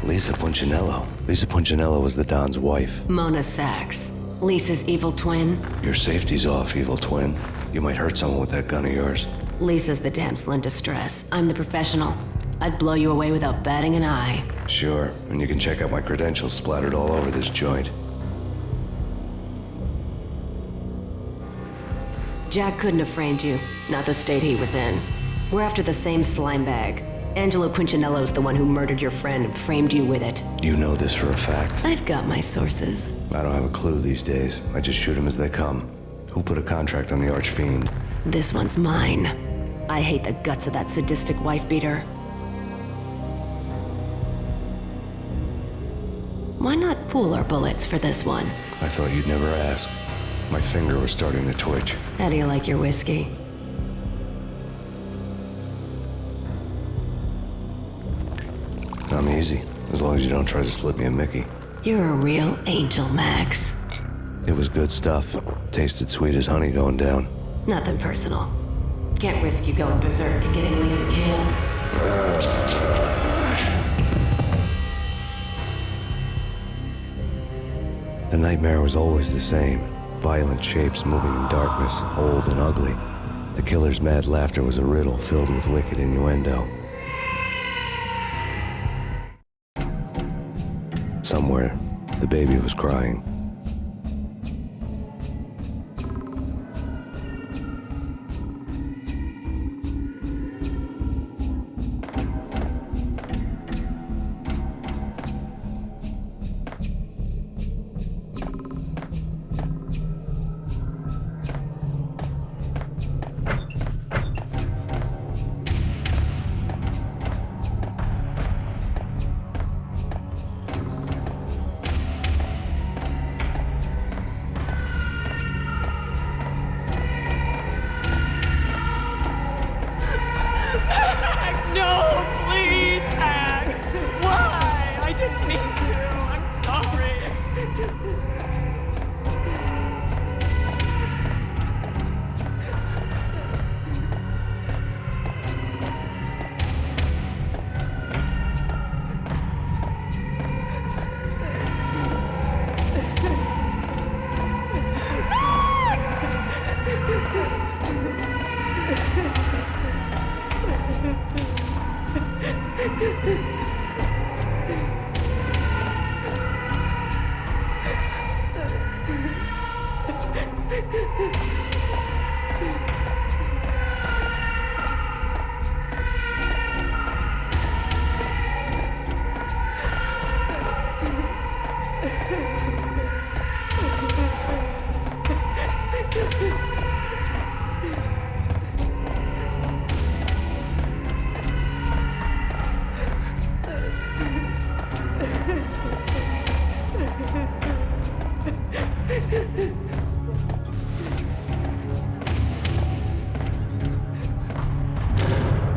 Lisa Punchinello. Lisa Punchinello was the Don's wife. Mona Sachs. Lisa's evil twin. Your safety's off, evil twin. You might hurt someone with that gun of yours. Lisa's the damsel in distress. I'm the professional. I'd blow you away without batting an eye. Sure, and you can check out my credentials splattered all over this joint. Jack couldn't have framed you. Not the state he was in. We're after the same slime bag. Angelo Punchinello's the one who murdered your friend and framed you with it. You know this for a fact. I've got my sources. I don't have a clue these days. I just shoot them as they come. Who put a contract on the archfiend? This one's mine. I hate the guts of that sadistic wife-beater. Why not pool our bullets for this one? I thought you'd never ask. My finger was starting to twitch. How do you like your whiskey? I'm easy, as long as you don't try to slip me a Mickey. You're a real angel, Max. It was good stuff. Tasted sweet as honey going down. Nothing personal. Can't risk you going berserk and getting Lisa killed. The nightmare was always the same. Violent shapes moving in darkness, old and ugly. The killer's mad laughter was a riddle filled with wicked innuendo. Somewhere, the baby was crying. No, please, Max! Why? I didn't mean to. I'm sorry.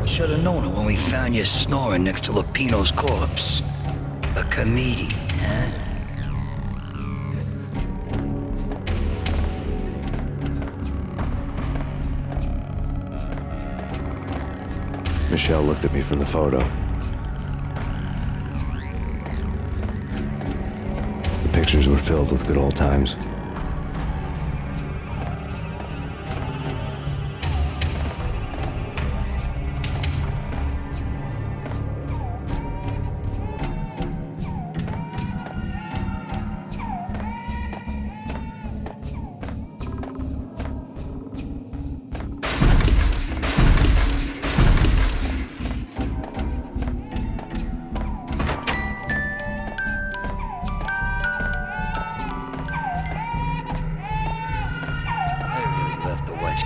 Should have known it when we found you snoring next to Lupino's corpse. A comedian, huh? Michelle looked at me from the photo. The pictures were filled with good old times.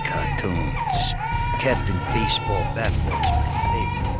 Cartoons. Captain Baseball Bat was my favorite.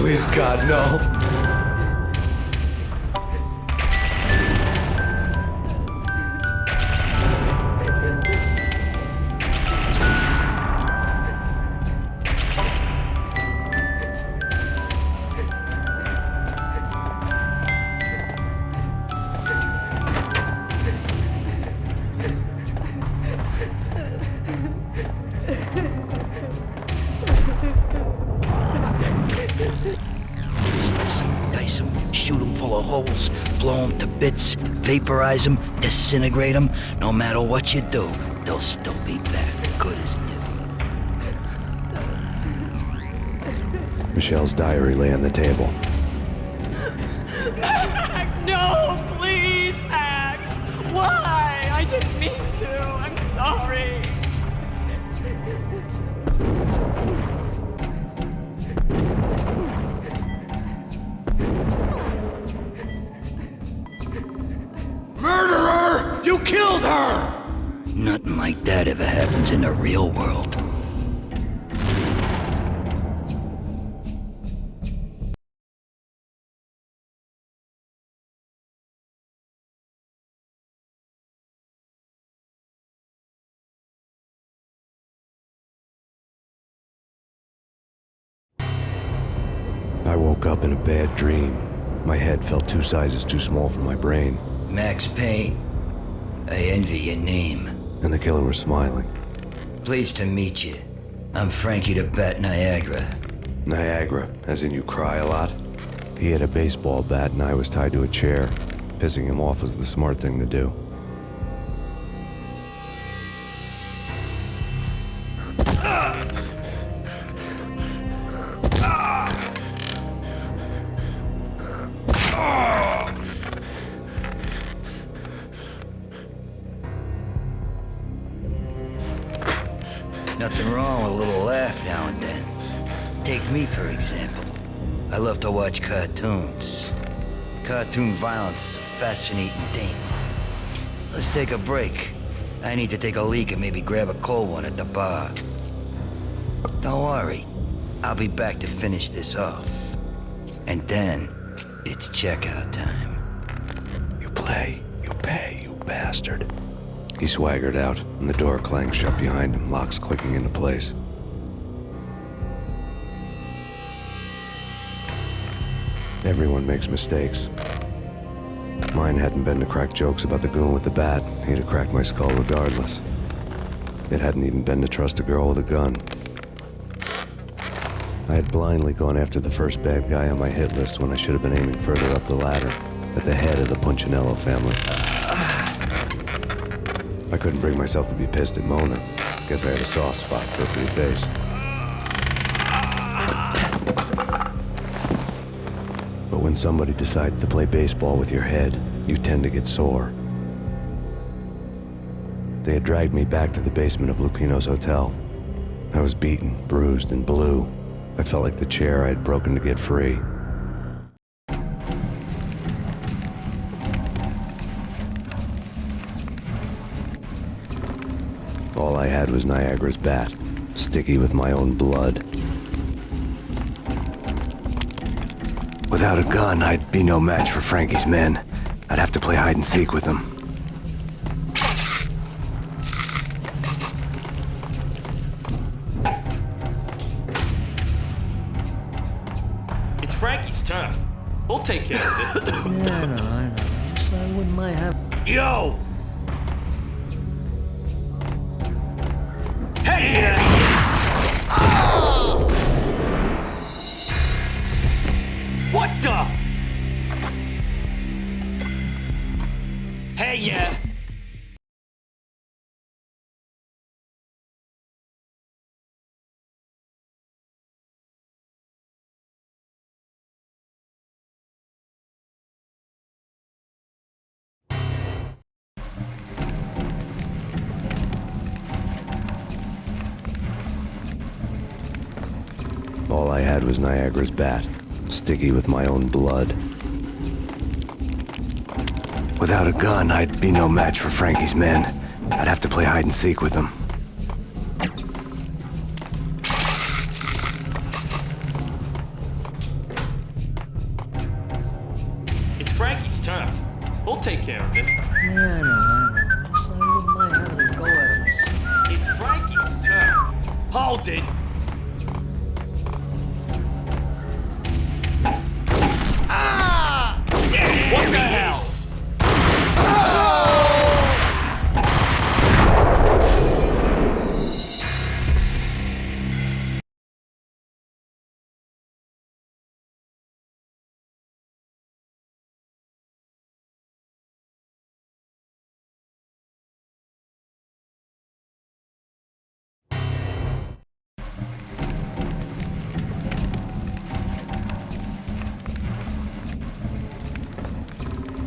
Please, God, no. Slice them, dice them, shoot them full of holes, blow them to bits, vaporize them, disintegrate them. No matter what you do, they'll still be back, good as new. Michelle's diary lay on the table. Max, no, please, Max. Why? I didn't mean to. I'm sorry. Murderer! You killed her! Nothing like that ever happens in the real world. I woke up in a bad dream. My head felt 2 sizes too small for my brain, Max Payne, I envy your name. and the killer was smiling. Pleased to meet you. I'm Frankie the Bat Niagara. Niagara, as in you cry a lot. He had a baseball bat and I was tied to a chair. Pissing him off was the smart thing to do. Nothing wrong with a little laugh now and then. Take me, for example. I love to watch cartoons. Cartoon violence is a fascinating thing. Let's take a break. I need to take a leak and maybe grab a cold one at the bar. Don't worry. I'll be back to finish this off. And then, it's checkout time. You play, you pay, you bastard. He swaggered out, and the door clanged shut behind him, locks clicking into place. Everyone makes mistakes. Mine hadn't been to crack jokes about the goon with the bat. He'd have cracked my skull regardless. It hadn't even been to trust a girl with a gun. I had blindly gone after the first bad guy on my hit list when I should have been aiming further up the ladder, at the head of the Punchinello family. I couldn't bring myself to be pissed at Mona. Guess I had a soft spot for a pretty face. But when somebody decides to play baseball with your head, you tend to get sore. They had dragged me back to the basement of Lupino's hotel. I was beaten, bruised, and blue. I felt like the chair I had broken to get free. All I had was Niagara's bat, sticky with my own blood. Without a gun, I'd be no match for Frankie's men. I'd have to play hide and seek with them. It's Frankie's turf. We'll take care of it. Yeah, I know. Just, I wouldn't mind having... Yo! Hey! What the? Hey, yeah. All I had was Niagara's bat, sticky with my own blood. Without a gun, I'd be no match for Frankie's men. I'd have to play hide and seek with them. Frankie's tough. He'll take care of it. Yeah, I know. Just I wouldn't mind having a go at him myself. It's Frankie's tough. Hold it. What the hell?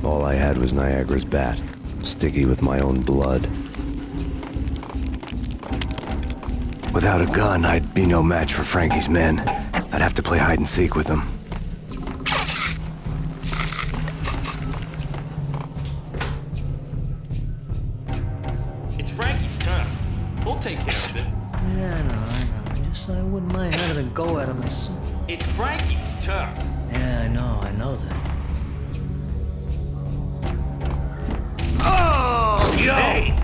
All I had was Niagara's bat, sticky with my own blood. Without a gun, I'd be no match for Frankie's men. I'd have to play hide and seek with them. It's Frankie's tough. He'll take care of it. Yeah, I know. Just I wouldn't mind having a go at him myself. It's Frankie's tough. Yeah, I know that. Hey!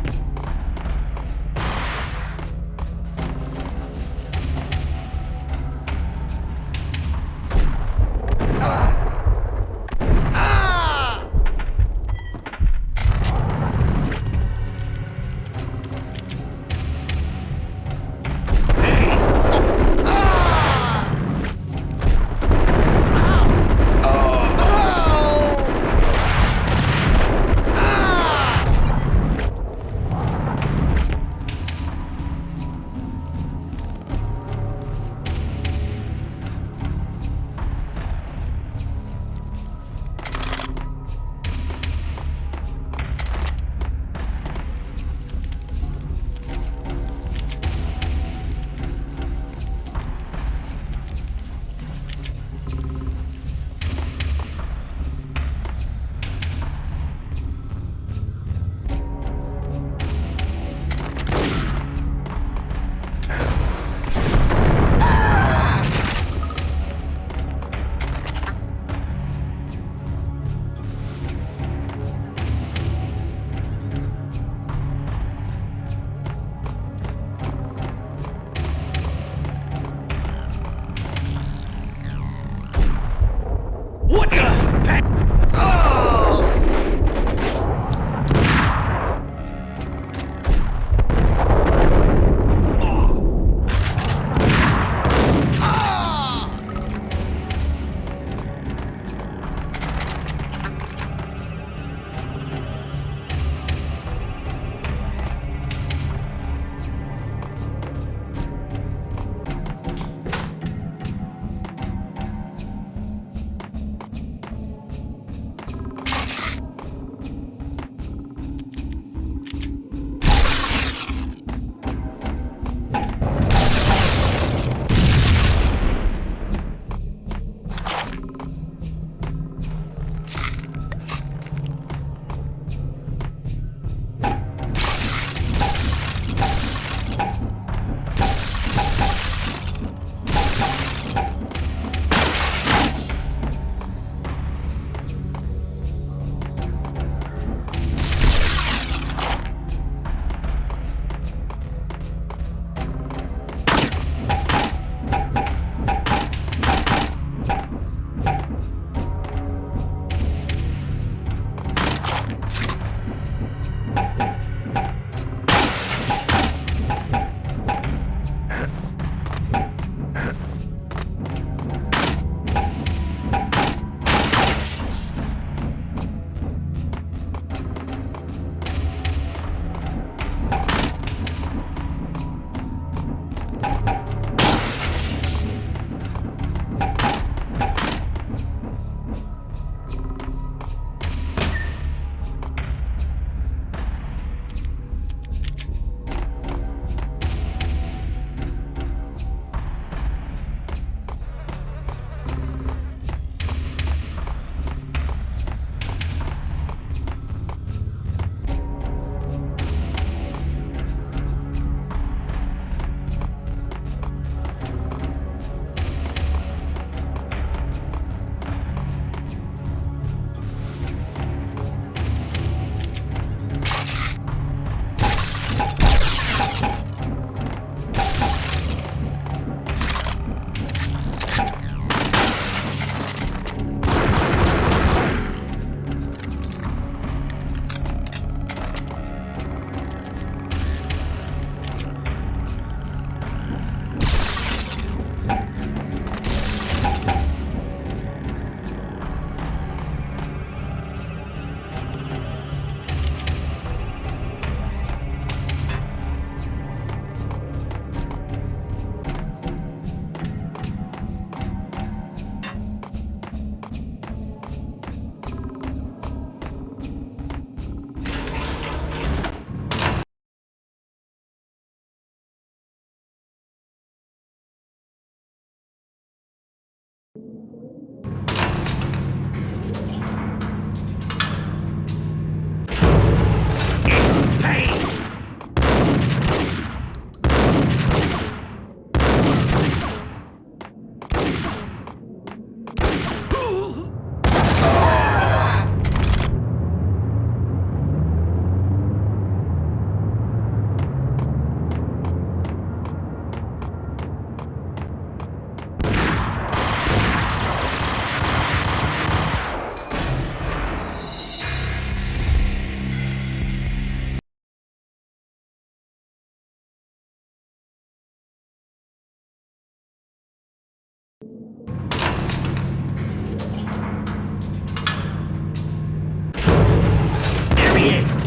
he is!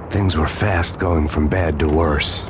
Things were fast going from bad to worse.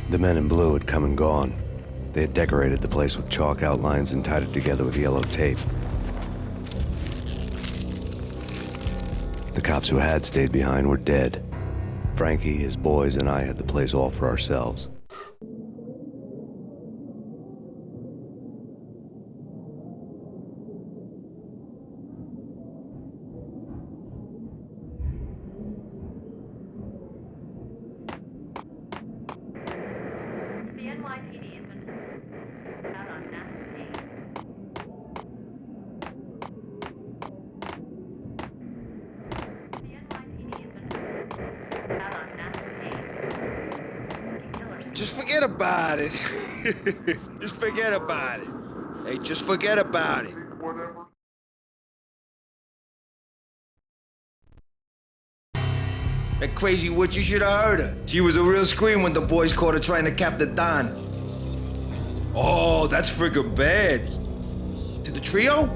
The men in blue had come and gone. They had decorated the place with chalk outlines and tied it together with yellow tape. The cops who had stayed behind were dead. Frankie, his boys, and I had the place all for ourselves. The NYPD has been out on massive Payne. The NYPD has been out on massive Payne. Killers. Just forget about it. Just forget about it. Hey, just forget about it. That crazy witch, you should have heard her. She was a real scream when the boys caught her trying to cap the Don. Oh, that's friggin' bad. To the trio?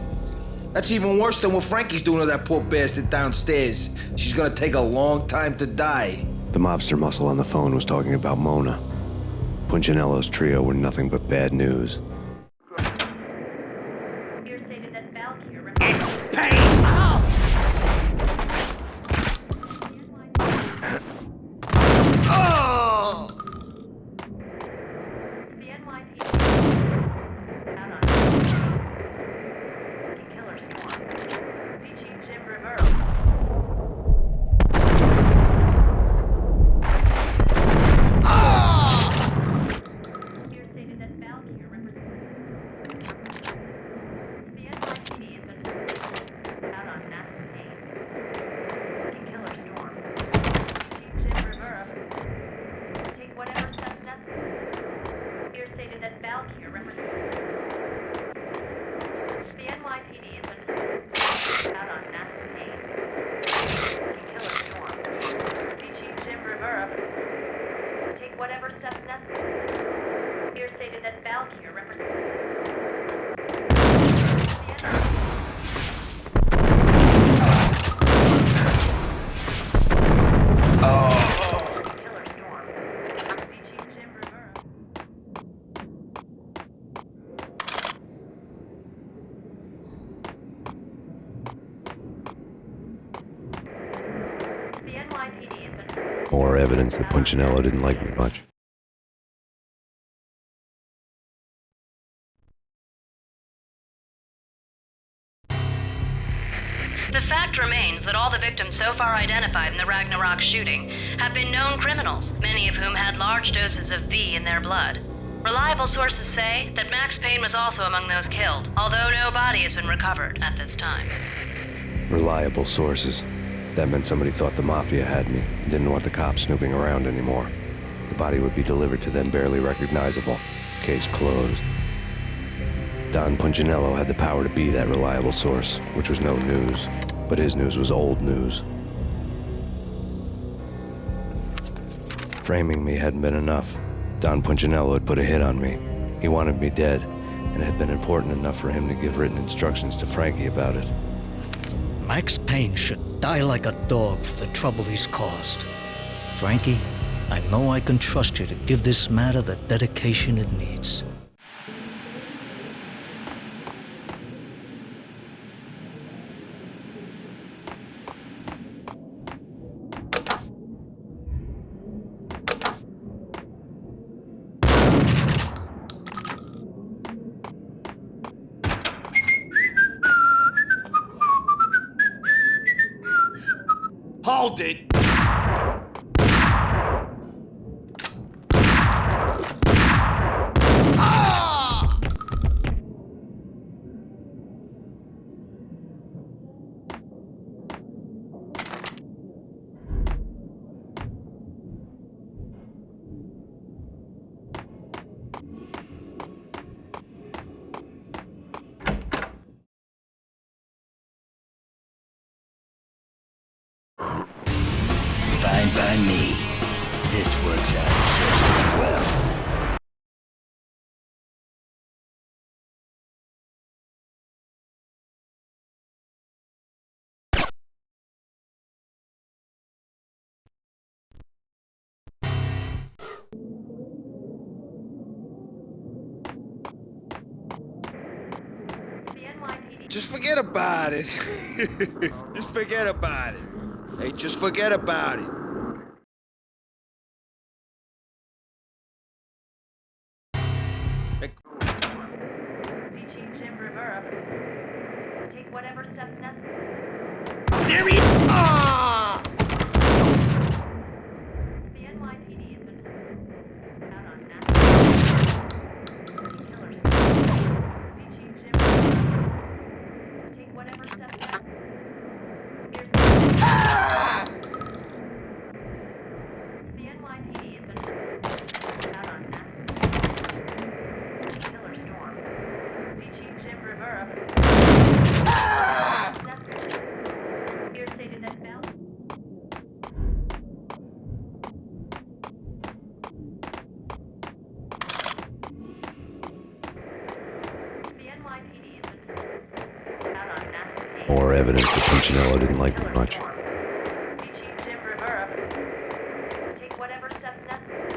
That's even worse than what Frankie's doing to that poor bastard downstairs. She's gonna take a long time to die. The mobster muscle on the phone was talking about Mona. Punchinello's trio were nothing but bad news. Here stated that Valkyrie It's Payne! Oh! the NYPD out on killer storm. Chief Jim Rivera. Here stated that Valkyrie represents the NYPD has been out on massive Payne. Killer storm. Chief Jim Rivera. Take whatever steps necessary. Here stated that Valkyrie represents the NYPD has been out on massive Payne. Killer storm. Chief Jim Rivera. Take whatever steps necessary. Here stated that Valkyrie represents the Killer storm. Chief Jim Rivera. The NYPD has been More evidence that Punchinello didn't like me much. The fact remains that all the victims so far identified in the Ragnarok shooting have been known criminals, many of whom had large doses of V in their blood. Reliable sources say that Max Payne was also among those killed, although no body has been recovered at this time. Reliable sources. That meant somebody thought the Mafia had me, didn't want the cops snooping around anymore. The body would be delivered to them barely recognizable. Case closed. Don Punchinello had the power to be that reliable source, which was no news. But his news was old news. Framing me hadn't been enough. Don Punchinello had put a hit on me. He wanted me dead, and it had been important enough for him to give written instructions to Frankie about it. Max Payne should die like a dog for the trouble he's caused. Frankie, I know I can trust you to give this matter the dedication it needs. Hold it! Fine by me. This works out just as well. the NYPD. Just forget about it. Just forget about it. Hey, just forget about it. Hey, Chief Jim Rivera. Take whatever steps necessary. There he is! Ah! The NYPD has been out on massive killer storm. Chief Jim Rivera. Take whatever steps necessary. Here's the NYPD has been out on massive killer storm. Chief Jim Rivera. Here stated that Val. The NYPD has been out on massive More evidence that Punchinello didn't like me much. Chief Jim Rivera. Take whatever steps necessary.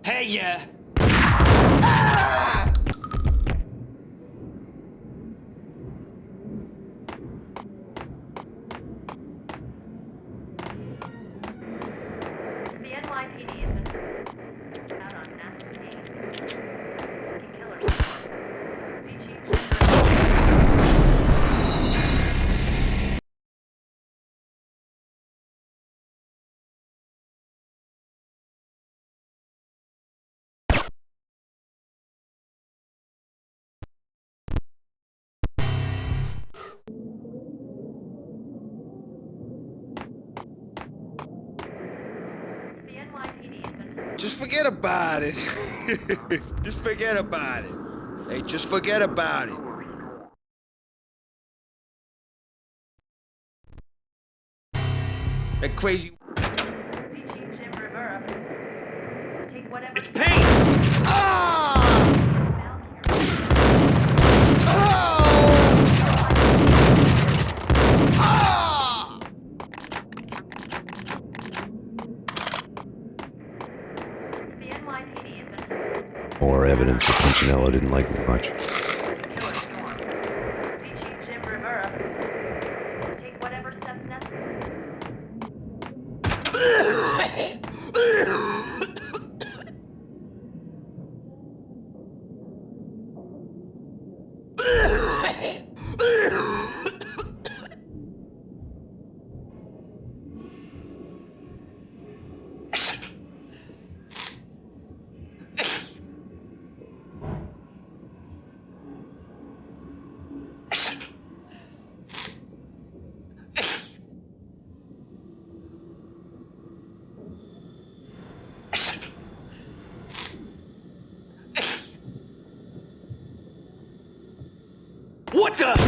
Hey, yeah. The NYPD has been out on massive Payne. Killers. Chief The NYPD has been Just forget about it. Just forget about it. Hey, just forget about it. That crazy... Chief Jim Rivera. Take whatever It's Payne! The NYPD has been More evidence that Punchinello didn't like me much. Killer Storm. Chief Jim Rivera. Take whatever steps necessary. What the? Out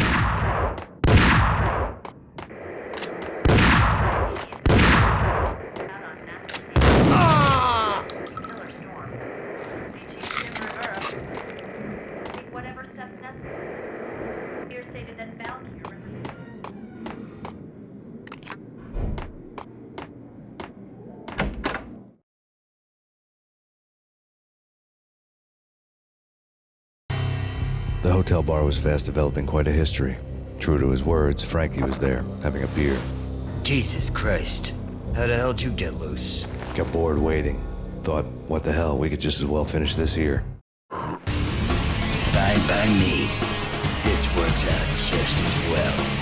on massive Payne. Killer Storm. Chief Jim Rivera. Take whatever steps necessary. Here stated that Valkyrie represents. The hotel bar was fast developing quite a history. True to his words, Frankie was there, having a beer. Jesus Christ. How the hell'd you get loose? Got bored waiting. Thought, what the hell, we could just as well finish this here. Fine by me. This works out just as well.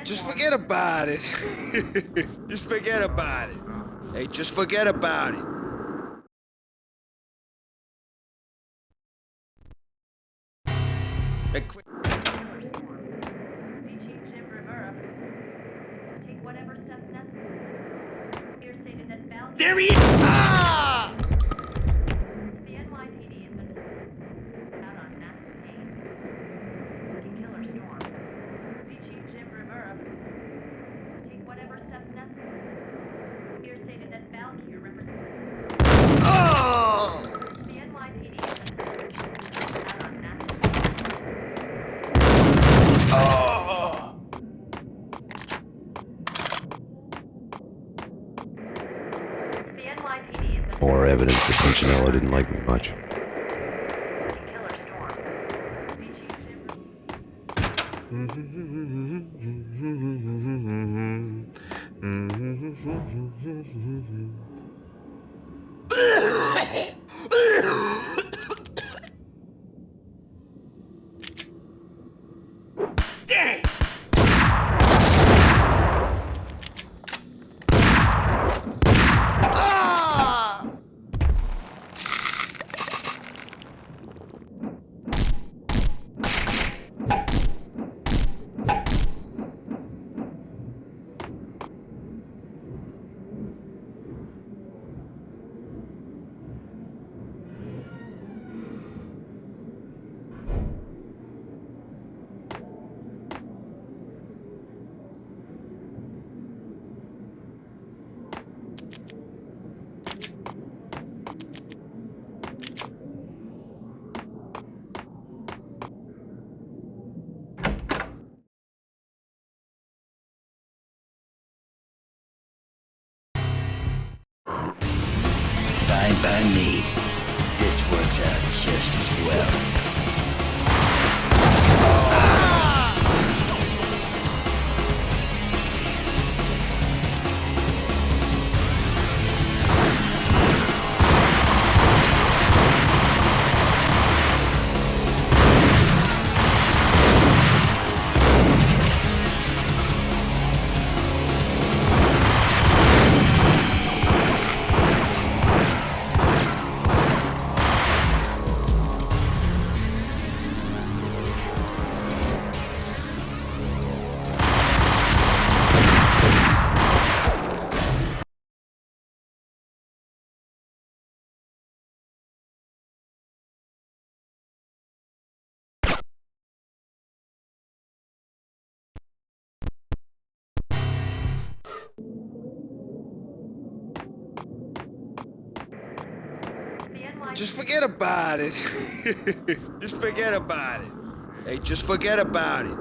Just forget about it. Just forget about it. Hey, just forget about it. Hey, Chief Jim Rivera. There he is! Ah! The NYPD has been out on Max Payne. Killer Storm. Chief Jim Rivera. Take whatever steps necessary. Here stated that Valkyrie represents. Oh! The NYPD has been out on Max Oh! Payne. The NYPD has been More evidence that Punchinello didn't like me much. Killer Storm. Chief Jim. Dang! Fine by me. This works out just as well. Just forget about it. Just forget about it. Hey, just forget about it.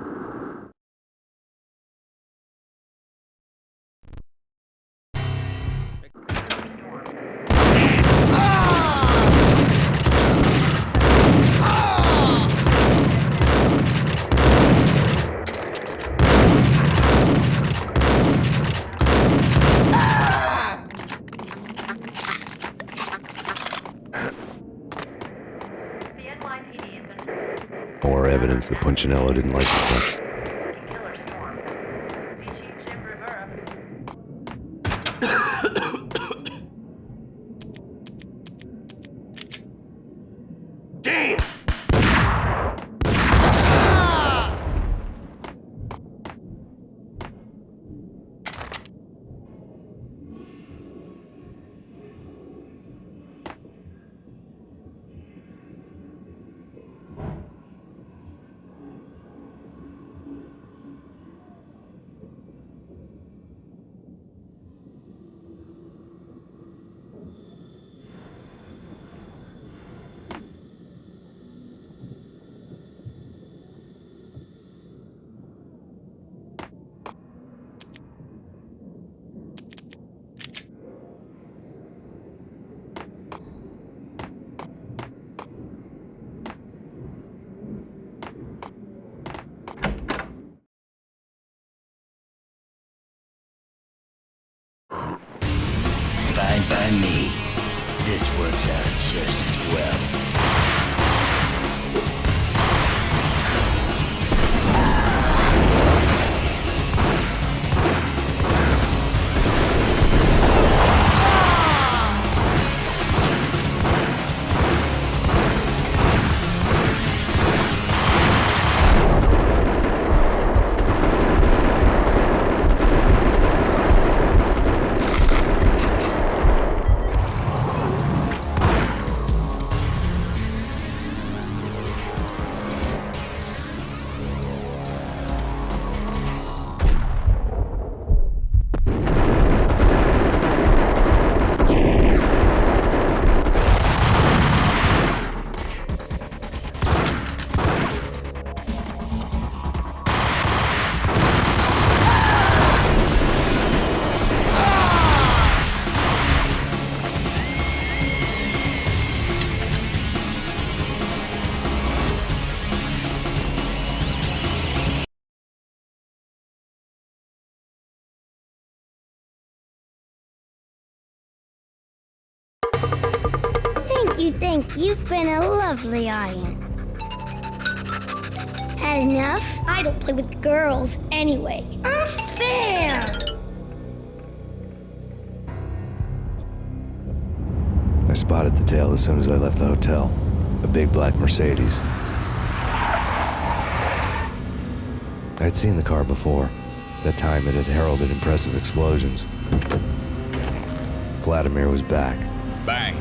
The NYPD has been More evidence that Punchinello didn't like me much. Killer Storm. Chief Jim Rivera. Damn! Fine by me. This works out just as well. Thank you. You've been a lovely audience. Had enough? I don't play with girls anyway. Unfair! I spotted the tail as soon as I left the hotel. A big black Mercedes. I'd seen the car before. That time it had heralded impressive explosions. Vladimir was back. Bang!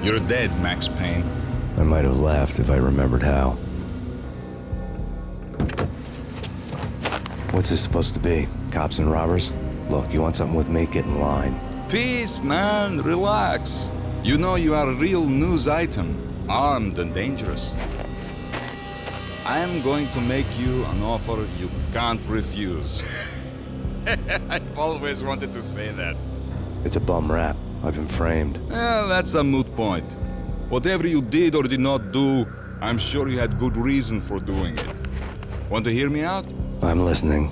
You're dead, Max Payne. I might have laughed if I remembered how. What's this supposed to be? Cops and robbers? Look, you want something with me? Get in line. Peace, man. Relax. You know you are a real news item. Armed and dangerous. I am going to make you an offer you can't refuse. I've always wanted to say that. It's a bum rap. I've been framed. That's a moot point. Whatever you did or did not do, I'm sure you had good reason for doing it. Want to hear me out? I'm listening.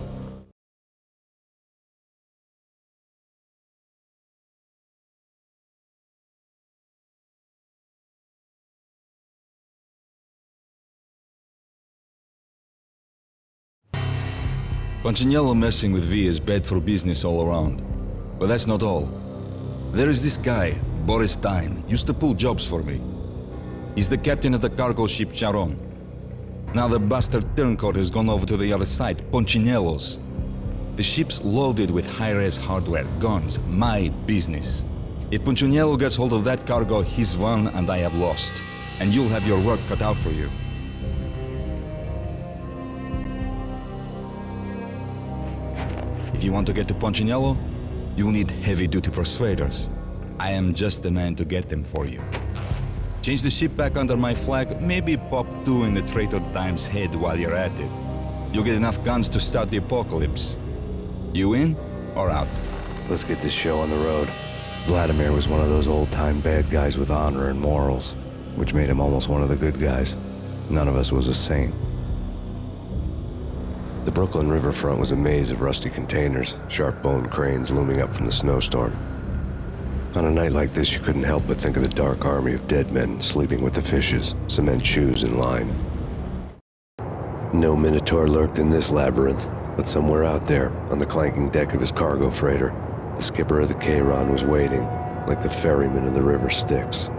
Punchinello messing with V is bad for business all around. But that's not all. There is this guy, Boris Time, used to pull jobs for me. He's the captain of the cargo ship Charon. Now the bastard turncoat has gone over to the other side, Punchinello's. The ship's loaded with high-res hardware, guns, my business. If Punchinello gets hold of that cargo, he's won and I have lost. And you'll have your work cut out for you. If you want to get to Punchinello, you'll need heavy-duty persuaders. I am just the man to get them for you. Change the ship back under my flag, maybe pop 2 in the Traitor Time's head while you're at it. You'll get enough guns to start the apocalypse. You in or out? Let's get this show on the road. Vladimir was one of those old-time bad guys with honor and morals, which made him almost one of the good guys. None of us was a saint. The Brooklyn riverfront was a maze of rusty containers, sharp-boned cranes looming up from the snowstorm. On a night like this, you couldn't help but think of the dark army of dead men sleeping with the fishes, cement shoes in line. No Minotaur lurked in this labyrinth, but somewhere out there, on the clanking deck of his cargo freighter, the skipper of the Chiron was waiting, like the ferryman in the river Styx.